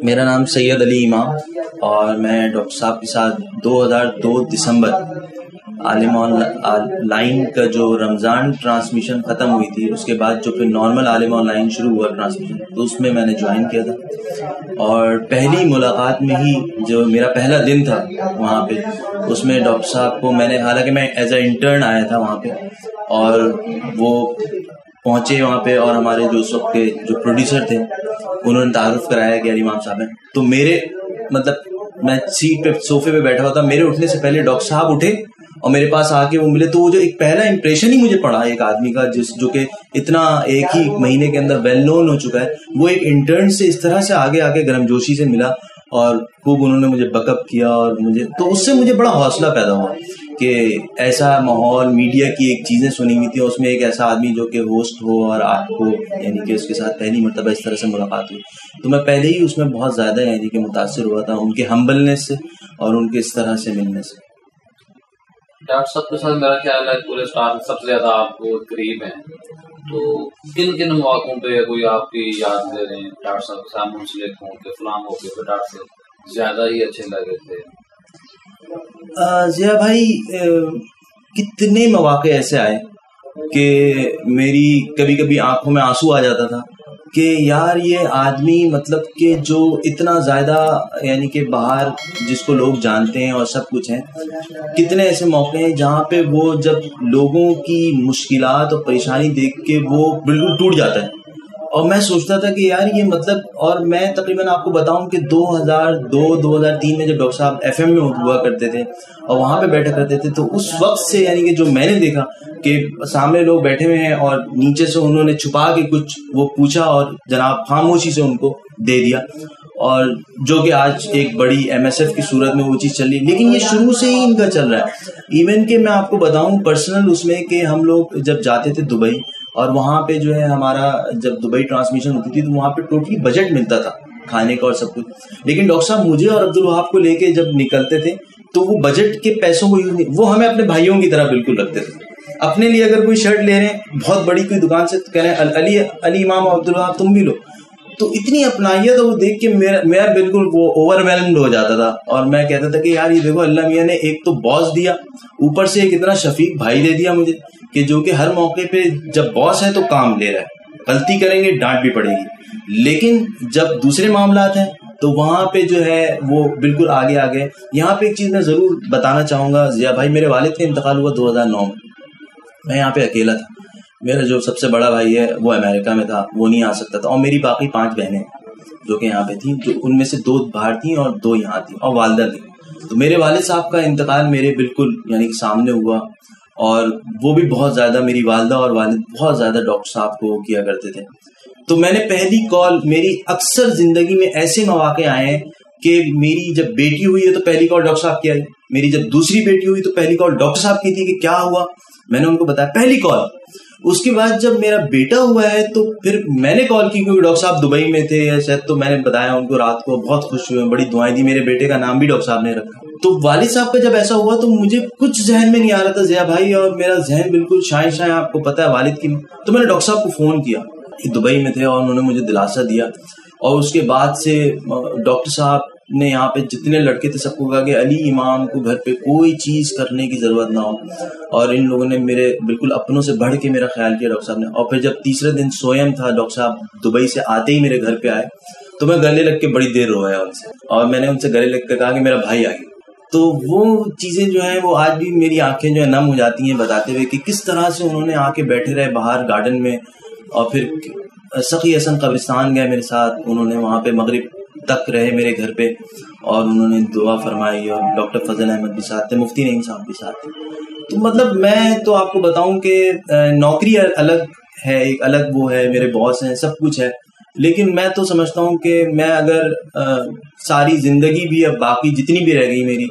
میرا نام سید علی امام اور میں ڈاکٹر صاحب کے ساتھ 2002 دسمبر عالم آن لائن کا جو رمضان ٹرانسمیشن ختم ہوئی تھی، اس کے بعد جو پھر نارمل عالم آن لائن شروع ہوا ٹرانسمیشن، تو اس میں نے جوائن کیا تھا. اور پہلی ملاقات میں ہی جو میرا پہلا دن تھا وہاں پہ، اس میں ڈاکٹر صاحب کو میں نے، حالانکہ میں ایز اے انٹرن آیا تھا وہاں پہ، اور وہ پہنچے وہاں پہ اور ہمارے جو اس وقت کے جو پروڈیوسر تھے انہوں نے تعارف کرایا کہ علی امام صاحب ہیں. تو میرے میں سیٹ پہ صوفے پہ بیٹھا ہوا تھا، میرے اٹھنے سے پہلے ڈاکٹر صاحب اٹھے اور میرے پاس آ کے وہ ملے. تو وہ جو ایک پہلا امپریشن ہی مجھے پڑا ایک آدمی کا جو کہ اتنا ایک ہی مہینے کے اندر ویل نون ہو چکا ہے، وہ ایک انٹرن سے اس طرح سے آگے گرم جوشی سے ملا اور خوب انہوں نے مجھے بیک اپ کیا. اور تو اس سے مجھے بڑا حوصلہ پیدا ہوا کہ ایسا ماحول، میڈیا کی ایک چیزیں سنی ہوئی تھیں، اس میں ایک ایسا آدمی جو کہ ہوسٹ ہو اور آپ کو یعنی کہ اس کے ساتھ پہلی مرتبہ اس طرح سے ملاقات ہوئی. تو میں پہلے ہی اس میں بہت زیادہ یعنی کہ متاثر ہوا تھا ان کے ہمبلنس سے اور ان کے اس طرح سے ملنے سے. ڈاکٹر صاحب کے ساتھ میرا خیال ہے پورے اسٹار میں سب سے زیادہ آپ کو قریب ہیں، تو کن مواقعوں پہ کوئی آپ کی یاد لے رہے ہیں ڈاکٹر صاحب کے ساتھ منسلک ہوں کہ فلاں موقع پہ ڈاکٹر صاحب زیادہ ہی اچھے لگے تھے؟ ضیاء بھائی کتنے مواقع ایسے آئے کہ میری کبھی کبھی آنکھوں میں آنسو آ جاتا تھا کہ یار یہ آدمی مطلب کہ جو اتنا زیادہ یعنی کہ باہر جس کو لوگ جانتے ہیں اور سب کچھ ہیں، کتنے ایسے موقع ہیں جہاں پہ وہ جب لوگوں کی مشکلات اور پریشانی دیکھ کے وہ بالکل ٹوٹ جاتا ہے. اور میں سوچتا تھا کہ یار یہ مطلب، اور میں تقریباً آپ کو بتاؤں کہ 2002-2003 میں جب ڈاکٹر صاحب FM میں ہوا کرتے تھے اور وہاں پہ بیٹھا کرتے تھے، تو اس وقت سے یعنی کہ جو میں نے دیکھا کہ سامنے لوگ بیٹھے ہوئے ہیں اور نیچے سے انہوں نے چھپا کے کچھ وہ پوچھا اور جناب خاموشی سے ان کو دے دیا، اور جو کہ آج ایک بڑی MSF کی صورت میں وہ چیز چل رہی ہے. لیکن یہ شروع سے ہی ان کا چل رہا ہے. ایون کہ میں آپ کو بتاؤں پرسنل اس میں کہ ہم لوگ جب جاتے تھے دبئی، اور وہاں پہ جو ہے ہمارا جب دبئی ٹرانسمیشن ہوتی تھی تو وہاں پہ ٹوٹلی بجٹ ملتا تھا کھانے کا اور سب کچھ. لیکن ڈاکٹر صاحب مجھے اور عبدالوہاب کو لے کے جب نکلتے تھے تو وہ بجٹ کے پیسوں کو یوز نہیں، وہ ہمیں اپنے بھائیوں کی طرح بالکل رکھتے تھے. اپنے لیے اگر کوئی شرٹ لے رہے ہیں بہت بڑی کوئی دکان سے، تو کہہ رہے ہیں علی امام اور عبدالوہاب تم بھی لو. تو اتنی اپنائیت وہ دیکھ کے میرا بالکل وہ اوور ویلمڈ ہو جاتا تھا. اور میں کہتا تھا کہ یار یہ دیکھو اللہ میاں نے ایک تو باس دیا، اوپر سے ایک اتنا شفیق بھائی دے دیا مجھے کہ جو کہ ہر موقع پہ جب باس ہے تو کام لے رہا ہے، غلطی کریں گے ڈانٹ بھی پڑے گی، لیکن جب دوسرے معاملات ہیں تو وہاں پہ جو ہے وہ بالکل آگے. یہاں پہ ایک چیز میں ضرور بتانا چاہوں گا ضیاء بھائی، میرے والد کا انتقال ہوا 2009 میں یہاں پہ اکیلا تھا. میرا جو سب سے بڑا بھائی ہے وہ امریکہ میں تھا، وہ نہیں آ سکتا تھا، اور میری باقی 5 بہنیں جو کہ یہاں پہ تھیں، جو ان میں سے 2 باہر تھیں اور 2 یہاں تھیں، اور والدہ تھی. تو میرے والد صاحب کا انتقال میرے بالکل یعنی کہ سامنے ہوا، اور وہ بھی بہت زیادہ، میری والدہ اور والد بہت زیادہ ڈاکٹر صاحب کو کیا کرتے تھے. تو میں نے پہلی کال، میری اکثر زندگی میں ایسے مواقع آئے ہیں کہ میری جب بیٹی ہوئی ہے تو پہلی کال ڈاکٹر صاحب کی آئی، میری جب دوسری بیٹی ہوئی تو پہلی کال ڈاکٹر صاحب کی تھی کہ کیا ہوا، میں نے ان کو بتایا پہلی کال. اس کے بعد جب میرا بیٹا ہوا ہے تو پھر میں نے کال کی کیونکہ ڈاکٹر صاحب دبئی میں تھے شاید، تو میں نے بتایا ان کو، رات کو بہت خوش ہوئے، بڑی دعائیں دی، میرے بیٹے کا نام بھی ڈاکٹر صاحب نے رکھا. تو والد صاحب کا جب ایسا ہوا تو مجھے کچھ ذہن میں نہیں آ رہا تھا ضیاء بھائی، اور میرا ذہن بالکل شائیں آپ کو پتہ ہے والد کی. تو میں نے ڈاکٹر صاحب کو فون کیا، دبئی میں تھے، اور انہوں نے مجھے دلاسا دیا. اور اس کے بعد سے ڈاکٹر صاحب نے یہاں پہ جتنے لڑکے تھے سب کو کہا کہ علی امام کو گھر پہ کوئی چیز کرنے کی ضرورت نہ ہو. اور ان لوگوں نے میرے بالکل اپنوں سے بڑھ کے میرا خیال کیا ڈاکٹر صاحب نے. اور پھر جب تیسرے دن سویم تھا، ڈاکٹر صاحب دبئی سے آتے ہی میرے گھر پہ آئے تو میں گلے لگ کے بڑی دیر رویا ان سے، اور میں نے ان سے گلے لگ کے کہا کہ میرا بھائی آ گیا. تو وہ چیزیں جو ہیں وہ آج بھی میری آنکھیں جو ہے نم ہو جاتی ہیں بتاتے ہوئے کہ کس طرح سے انہوں نے آ کے بیٹھے رہے باہر گارڈن میں، اور پھر سخی حسن قبرستان گئے میرے ساتھ، انہوں نے وہاں پہ مغرب تک رہے میرے گھر پہ، اور انہوں نے دعا فرمائی، اور ڈاکٹر فضل احمد بھی ساتھ تھے، مفتی نعیم صاحب بھی ساتھ تھے. تو مطلب میں تو آپ کو بتاؤں کہ نوکری الگ ہے، ایک الگ وہ ہے، میرے باس ہیں، سب کچھ ہے، لیکن میں تو سمجھتا ہوں کہ میں اگر ساری زندگی بھی اب باقی جتنی بھی رہ گئی میری،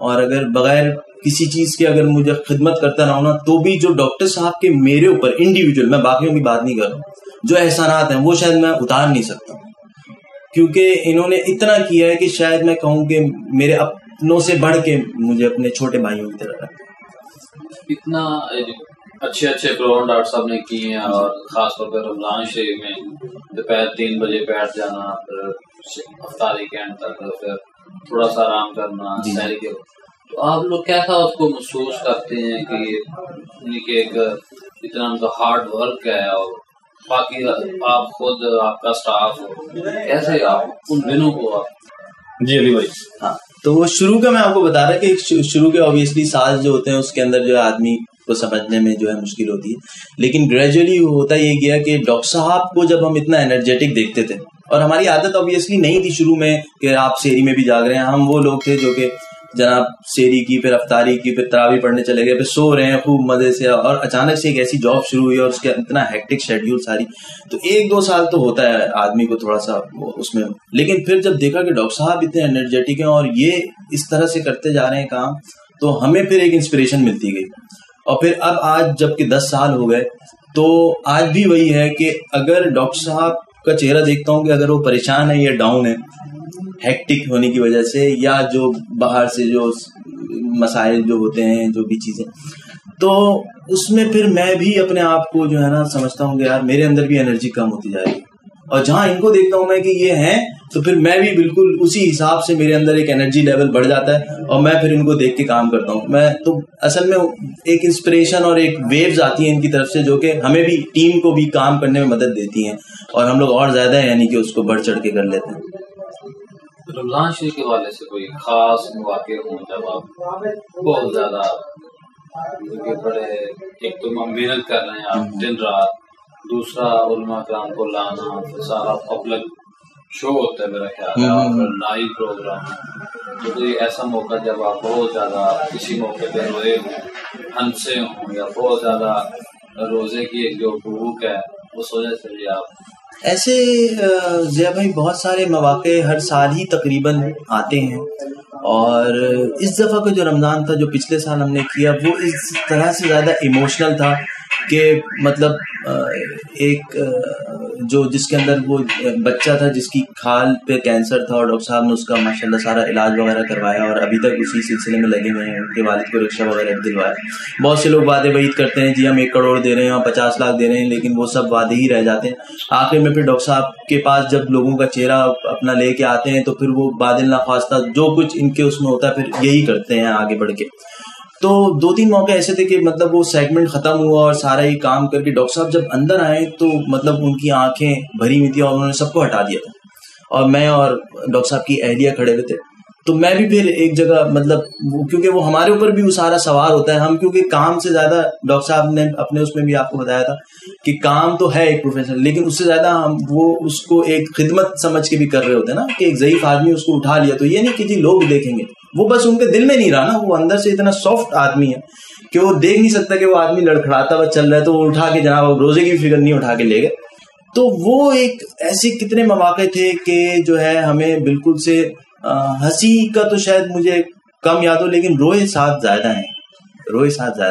اور اگر بغیر کسی چیز کے اگر مجھے خدمت کرتا رہا ہوں نا، تو بھی جو ڈاکٹر صاحب کے میرے اوپر انڈیویجول، میں باقیوں کی بات نہیں کر رہا ہوں، جو احسانات ہیں وہ شاید میں اتار نہیں سکتا، کیونکہ انہوں نے اتنا کیا ہے کہ شاید میں کہوں کہ میرے اپنوں سے بڑھ کے مجھے اپنے چھوٹے بھائیوں کی طرح رکھا. اتنا اچھے پروگرام ڈاکٹر صاحب نے کیے ہیں، اور خاص طور پہ رمضان شریف میں دوپہر 3 بجے بیٹھ جانا، پھر افطاری کے اینڈ تک، پھر تھوڑا سا آرام کرنا سحری کے وقت، تو آپ لوگ کیسا اس کو محسوس کرتے ہیں کہ ایک اتنا ان کا ہارڈ ورک ہے، اور باقی آپ خود آپ کا اسٹاف کیسے آپ ان دنوں کو آپ؟ جی علی بھائی، ہاں تو وہ شروع کا میں آپ کو بتا رہا کہ شروع کے اوبیسلی سال جو ہوتے ہیں اس کے اندر جو ہے آدمی کو سمجھنے میں جو ہے مشکل ہوتی ہے، لیکن گریجولی ہوتا یہ گیا کہ ڈاکٹر صاحب کو جب ہم اتنا انرجیٹک دیکھتے تھے، اور ہماری عادت اوبیسلی نہیں تھی شروع میں کہ آپ سحری میں بھی جاگ رہے ہیں، ہم وہ لوگ تھے جو کہ جناب سحری کی، پھر افطاری کی، پھر تراویح پڑھنے چلے گئے، پھر سو رہے ہیں خوب مزے سے، اور اچانک سے ایک ایسی جاب شروع ہوئی اور اس کا اتنا ہیکٹک شیڈیول ساری، تو 1-2 سال تو ہوتا ہے آدمی کو تھوڑا سا اس میں، لیکن پھر جب دیکھا کہ ڈاکٹر صاحب اتنے انرجیٹک ہیں اور یہ اس طرح سے کرتے جا رہے ہیں کام، تو ہمیں پھر ایک انسپریشن ملتی گئی، اور پھر اب آج جب کہ 10 سال ہو گئے تو آج بھی وہی ہے کہ اگر ڈاکٹر صاحب کا چہرہ دیکھتا ہوں کہ اگر وہ پریشان ہے یا ڈاؤن ہے ہیکٹک ہونے کی وجہ سے، یا جو باہر سے جو مسائل جو ہوتے ہیں جو بھی چیزیں، تو اس میں پھر میں بھی اپنے آپ کو جو ہے نا سمجھتا ہوں کہ یار میرے اندر بھی انرجی کم ہوتی جائے گی، اور جہاں ان کو دیکھتا ہوں میں کہ یہ ہیں تو پھر میں بھی بالکل اسی حساب سے میرے اندر ایک انرجی لیول بڑھ جاتا ہے، اور میں پھر ان کو دیکھ کے کام کرتا ہوں، میں تو اصل میں ایک انسپریشن اور ایک ویوز آتی ہیں ان کی طرف سے جو کہ ہمیں بھی ٹیم کو بھی کام کرنے میں مدد دیتی ہیں، اور ہم لوگ اور زیادہ یعنی کہ اس کو بڑھ چڑھ کے کر لیتے ہیں۔ رمضان شریف کے حوالے سے کوئی خاص مواقع ہوں جب آپ بہت زیادہ بڑے، ایک تو محنت کر رہے ہیں آپ دن رات، دوسرا علماء کرام کو لانا، پھر سارا پبلک شو ہوتا ہے میرا خیال ہے، اور پھر لائیو پروگرام، تو کوئی ایسا موقع جب آپ بہت زیادہ کسی موقع پہ روئے ہوں، ہنسے ہوں، یا بہت زیادہ روزے کی ایک جو بھوک ہے اس وجہ سے بھی آپ؟ ایسے ضیاء بھائی بہت سارے مواقع ہر سال ہی تقریباً آتے ہیں، اور اس دفعہ کا جو رمضان تھا جو پچھلے سال ہم نے کیا وہ اس طرح سے زیادہ ایموشنل تھا کہ مطلب ایک جو جس کے اندر وہ بچہ تھا جس کی کھال پہ کینسر تھا، اور ڈاکٹر صاحب نے اس کا ماشاءاللہ سارا علاج وغیرہ کروایا، اور ابھی تک اسی سلسلے میں لگے ہوئے ہیں، ان کے والد کو رکشہ وغیرہ دلوایا۔ بہت سے لوگ وعدے وعید کرتے ہیں جی ہم 1 کروڑ دے رہے ہیں اور 50 لاکھ دے رہے ہیں، لیکن وہ سب وعدے ہی رہ جاتے ہیں۔ آخر میں پھر ڈاکٹر صاحب کے پاس جب لوگوں کا چہرہ اپنا لے کے آتے ہیں تو پھر وہ بادل ناخواستہ جو کچھ ان کے اس میں ہوتا ہے پھر یہی کرتے ہیں آگے بڑھ کے۔ تو 2-3 موقع ایسے تھے کہ مطلب وہ سیگمنٹ ختم ہوا اور سارا یہ کام کر کے ڈاکٹر صاحب جب اندر آئے تو مطلب ان کی آنکھیں بھری ہوئی تھی اور انہوں نے سب کو ہٹا دیا تھا، اور میں اور ڈاکٹر صاحب کی اہلیہ کھڑے ہوئے تھے، تو میں بھی پھر ایک جگہ مطلب کیونکہ وہ ہمارے اوپر بھی وہ سارا سوار ہوتا ہے، ہم کیونکہ کام سے زیادہ ڈاکٹر صاحب نے اپنے اس میں بھی آپ کو بتایا تھا کہ کام تو ہے ایک پروفیشنل، لیکن اس سے زیادہ ہم وہ اس کو ایک خدمت سمجھ کے بھی کر رہے ہوتے ہیں نا، کہ ایک ضعیف آدمی اس کو اٹھا لیا تو یہ نہیں کہ جی لوگ دیکھیں گے، وہ بس ان کے دل میں نہیں رہا نا، وہ اندر سے اتنا سافٹ آدمی ہے کہ وہ دیکھ نہیں سکتا کہ وہ آدمی لڑکھڑاتا ہوا چل رہا ہے، تو وہ اٹھا کے جناب روزے کی فکر نہیں اٹھا کے لے گئے۔ تو وہ ایک ایسے کتنے مواقع تھے کہ جو ہے ہمیں بالکل سے ہنسی کا تو شاید مجھے کم یاد ہو، لیکن روئے ساتھ زیادہ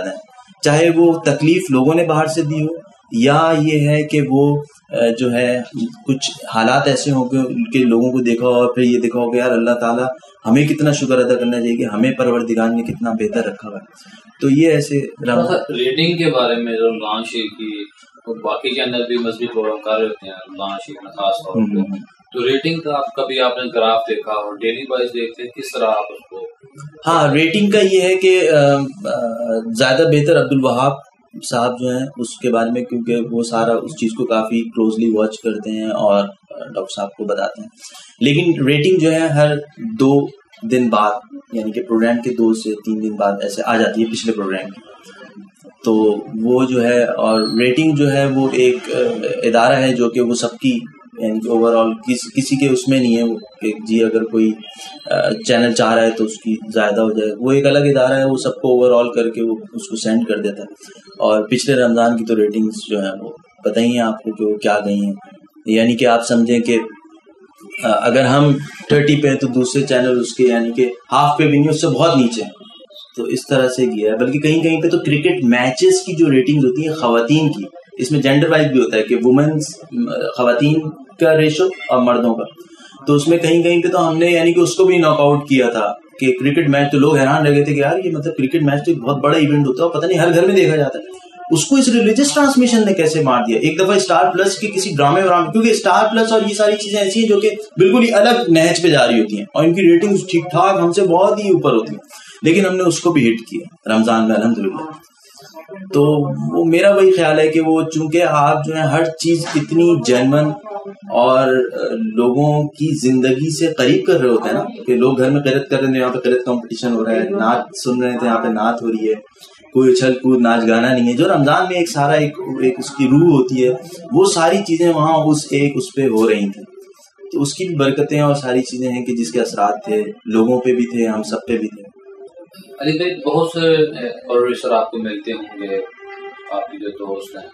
ہیں، چاہے وہ تکلیف لوگوں نے باہر سے دی ہو، یا یہ ہے کہ وہ جو ہے کچھ حالات ایسے ہوں کہ لوگوں کو دیکھا ہو اور پھر یہ دیکھا ہو کہ یار اللہ تعالیٰ ہمیں کتنا شکر ادا کرنا چاہیے کہ ہمیں پروردگار نے کتنا بہتر رکھا ہوا ہے۔ تو یہ ایسے ریٹنگ کے بارے میں رمضان شریف کی باقی چینل بھی مذہبی پروگرام کر رہے ہوتے ہیں، رمضان شریف میں خاص طور پہ، تو ریٹنگ کا کبھی آپ نے گراف دیکھا اور ڈیلی وائز دیکھتے ہیں کس طرح آپ اس کو؟ ہاں، ریٹنگ کا یہ ہے کہ زیادہ بہتر عبدالوہاب صاحب جو ہیں اس کے بارے میں، کیونکہ وہ سارا اس چیز کو کافی کلوزلی واچ کرتے ہیں اور ڈاکٹر صاحب کو بتاتے ہیں، لیکن ریٹنگ جو ہے ہر 2 دن بعد یعنی کہ پروگرام کے 2 سے 3 دن بعد ایسے آ جاتی ہے پچھلے پروگرام کی، تو وہ جو ہے، اور ریٹنگ جو ہے وہ ایک ادارہ ہے جو کہ وہ سب کی یعنی کہ اوور آل کسی کے اس میں نہیں ہے کہ جی اگر کوئی چینل چاہ رہا ہے تو اس کی زیادہ ہو جائے، وہ ایک الگ ادارہ ہے، وہ سب کو اوور آل کر کے وہ اس کو سینڈ کر دیتا ہے۔ اور پچھلے رمضان کی تو ریٹنگز جو ہیں وہ پتہ ہی ہیں آپ کو کہ وہ کیا گئی ہیں، یعنی کہ آپ سمجھیں کہ اگر ہم 30 پہ ہیں تو دوسرے چینل اس کے یعنی کہ ہاف پہ بھی نہیں، اس سے بہت نیچے ہیں، تو اس طرح سے گیا ہے۔ بلکہ کہیں کہیں پہ تو کرکٹ میچز کی جو ریٹنگ ہوتی ہیں خواتین کی، اس میں جینڈر وائز بھی ہوتا ہے کہ وومنز خواتین کا ریشو اور مردوں کا، تو اس میں کہیں کہیں پہ تو ہم نے یعنی کہ اس کو بھی ناک آؤٹ کیا تھا کہ کرکٹ میچ، تو لوگ حیران رہ گئے تھے کہ یار یہ مطلب کرکٹ میچ تو ایک بہت بڑا ایونٹ ہوتا ہے اور پتہ نہیں ہر گھر میں دیکھا جاتا ہے، اس کو اس ریلیجس ٹرانسمیشن نے کیسے مار دیا. ایک دفعہ اسٹار پلس کے کسی ڈرامے ورامے, کیونکہ اسٹار پلس اور یہ ساری چیزیں ایسی ہیں جو کہ بالکل ہی الگ نہج پہ جا رہی ہوتی ہیں اور ان کی ریٹنگ ٹھیک ٹھاک ہم سے بہت ہی اوپر ہوتی ہیں, لیکن ہم نے اس کو بھی ہٹ کیا رمضان میں الحمدللہ. تو وہ میرا وہی خیال ہے کہ وہ چونکہ آپ جو ہے ہر چیز اتنی جینون اور لوگوں کی زندگی سے قریب کر رہے ہوتے ہیں نا, کہ لوگ گھر میں قرت کر رہے ہیں, یہاں پہ قرت کمپٹیشن ہو رہا ہے, نعت سن رہے تھے یہاں پہ نعت ہو رہی ہے, کوئی اچھل کود ناچ گانا نہیں ہے. جو رمضان میں ایک سارا ایک اس کی روح ہوتی ہے, وہ ساری چیزیں وہاں اس پہ ہو رہی تھیں. تو اس کی بھی برکتیں اور ساری چیزیں ہیں کہ جس کے اثرات تھے لوگوں پہ بھی تھے, ہم سب پہ بھی تھے. علی بھائی بہت سے پروڈیوسر آپ کو ملتے ہوں گے, آپ کے جو دوست ہیں,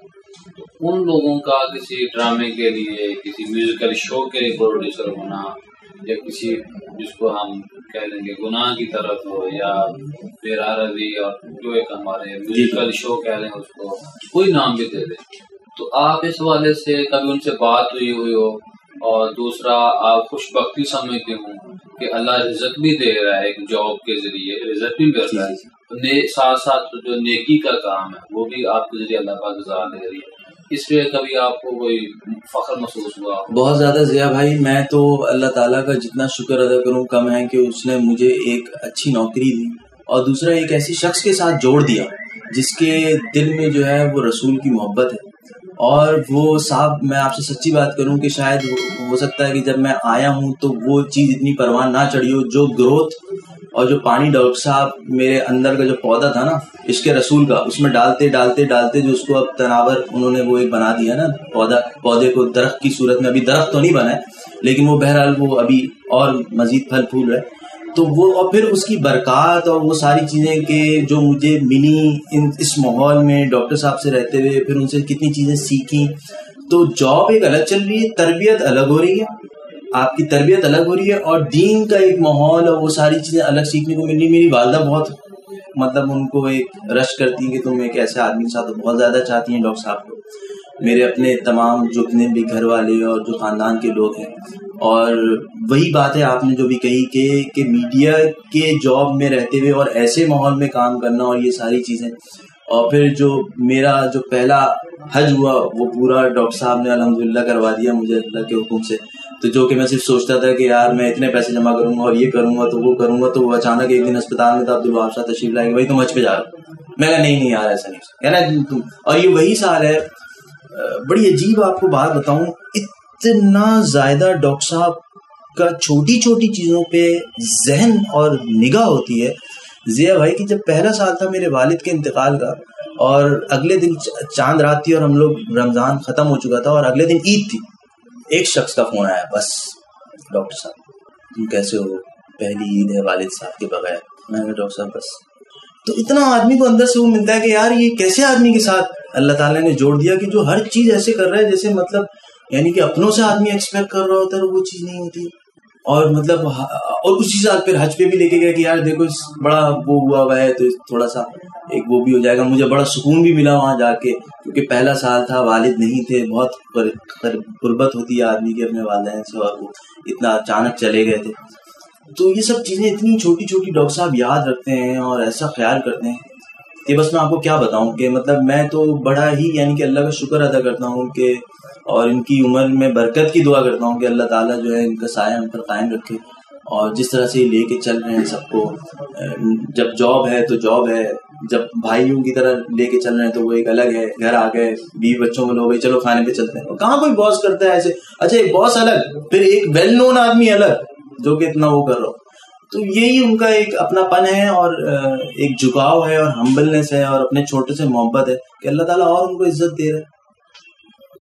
تو ان لوگوں کا کسی ڈرامے کے لیے, کسی میوزیکل شو کے لیے پروڈیوسر ہونا, یا کسی جس کو ہم کہہ لیں گے گناہ کی طرف ہو, یا بیراروی اور جو ایک ہمارے میوزیکل شو کہہ لیں اس کو, کوئی نام بھی دے دیں, تو آپ اس حوالے سے کبھی ان سے بات ہوئی ہو, اور دوسرا آپ خوش بختی سمجھتے ہوں کہ اللہ رزق بھی دے رہا ہے, ایک جاب کے ذریعے رزق بھی مل رہا ہے, ساتھ ساتھ جو نیکی کا کام ہے وہ بھی آپ کے ذریعے اللہ پاک رضا دے رہی ہے, اس پہ کبھی آپ کو کوئی فخر محسوس ہوا؟ بہت زیادہ ضیاء بھائی, میں تو اللہ تعالیٰ کا جتنا شکر ادا کروں کم ہے کہ اس نے مجھے ایک اچھی نوکری دی, اور دوسرا ایک ایسی شخص کے ساتھ جوڑ دیا جس کے دل میں جو ہے وہ رسول کی محبت ہے. اور وہ صاحب میں آپ سے سچی بات کروں کہ شاید ہو سکتا ہے کہ جب میں آیا ہوں تو وہ چیز اتنی پروان نہ چڑھی ہو, جو گروتھ اور جو پانی ڈاکٹر صاحب میرے اندر کا جو پودا تھا نا عشق رسول کا, اس میں ڈالتے ڈالتے ڈالتے جو اس کو اب تناور انہوں نے وہ ایک بنا دیا نا پودے کو درخت کی صورت میں. ابھی درخت تو نہیں بنا ہے لیکن وہ بہرحال وہ ابھی اور مزید پھل پھول رہے. تو وہ اور پھر اس کی برکات اور وہ ساری چیزیں کہ جو مجھے ملی اس ماحول میں ڈاکٹر صاحب سے رہتے ہوئے, پھر ان سے کتنی چیزیں سیکھیں. تو جاب ایک الگ چل رہی ہے, تربیت الگ ہو رہی ہے, آپ کی تربیت الگ ہو رہی ہے, اور دین کا ایک ماحول اور وہ ساری چیزیں الگ سیکھنے کو مل رہی. میری والدہ بہت مطلب ان کو ایک رش کرتی ہیں کہ تم ایک ایسے آدمی کے ساتھ بہت زیادہ چاہتی ہیں ڈاکٹر صاحب کو. میرے اپنے تمام جتنے بھی گھر والے اور جو خاندان کے لوگ ہیں, اور وہی بات ہے آپ نے جو بھی کہی کہ میڈیا کے جاب میں رہتے ہوئے اور ایسے ماحول میں کام کرنا اور یہ ساری چیزیں, اور پھر جو میرا جو پہلا حج ہوا وہ پورا ڈاکٹر صاحب نے الحمدللہ کروا دیا مجھے اللہ کے حکم سے. تو جو کہ میں صرف سوچتا تھا کہ یار میں اتنے پیسے جمع کروں گا اور یہ کروں گا تو وہ کروں گا, تو وہ اچانک ایک دن اسپتال میں تھا, عبدالوہاب صاحب تشریف لائے گا, بھائی تم حج پہ جا رہے ہو. میں کہا نہیں یار ایسا نہیں کہنا تم. اور یہ وہی سال ہے, بڑی عجیب آپ کو بات بتاؤں, اتنا زیادہ ڈاکٹر صاحب کا چھوٹی چھوٹی چیزوں پہ ذہن اور نگاہ ہوتی ہے ضیاء بھائی کہ جب پہلا سال تھا میرے والد کے انتقال کا, اور اگلے دن چاند رات تھی اور ہم لوگ رمضان ختم ہو چکا تھا اور اگلے دن عید تھی. ایک شخص کا فون آیا, بس ڈاکٹر صاحب تم کیسے ہو, پہلی عید ہے والد صاحب کے بغیر. میں نے ڈاکٹر صاحب بس. تو اتنا آدمی کو اندر سے وہ ملتا ہے کہ یار یہ کیسے آدمی کے ساتھ اللہ تعالیٰ نے جوڑ دیا کہ جو ہر چیز ایسے کر رہا ہے جیسے مطلب یعنی کہ اپنوں سے آدمی ایکسپیکٹ کر رہا ہوتا ہے, وہ چیز نہیں ہوتی. اور مطلب اور اسی سال پھر حج پہ بھی لے کے گیا کہ یار دیکھو بڑا وہ ہوا ہے تو تھوڑا سا ایک وہ بھی ہو جائے گا. مجھے بڑا سکون بھی ملا وہاں جا کے, کیونکہ پہلا سال تھا, والد نہیں تھے, بہت قربت ہوتی ہے آدمی کے اپنے والدین سے, اور وہ اتنا اچانک چلے گئے تھے. تو یہ سب چیزیں اتنی چھوٹی چھوٹی ڈاکٹر صاحب یاد رکھتے ہیں اور ایسا خیال کرتے ہیں کہ بس میں آپ کو کیا بتاؤں کہ مطلب میں تو بڑا ہی یعنی کہ اللہ کا شکر ادا کرتا ہوں کہ, اور ان کی عمر میں برکت کی دعا کرتا ہوں کہ اللہ تعالیٰ جو ہے ان کا سایہ ہم پر قائم رکھے. اور جس طرح سے یہ لے کے چل رہے ہیں سب کو, جب جاب ہے تو جاب ہے, جب بھائیوں کی طرح لے کے چل رہے ہیں تو وہ ایک الگ ہے, گھر آ گئے بیوی بچوں کو لو گئے چلو کھانے پہ چلتے ہیں. کہاں کوئی باس کرتا ہے ایسے, اچھا ایک باس الگ, پھر ایک ویل نون آدمی الگ جو کہ اتنا وہ کر رہا ہو. تو یہی ان کا ایک اپنا پن ہے اور ایک جھکاؤ ہے اور ہمبلنس ہے اور اپنے چھوٹے سے محبت ہے کہ اللہ تعالیٰ اور ان کو عزت دے رہا ہے.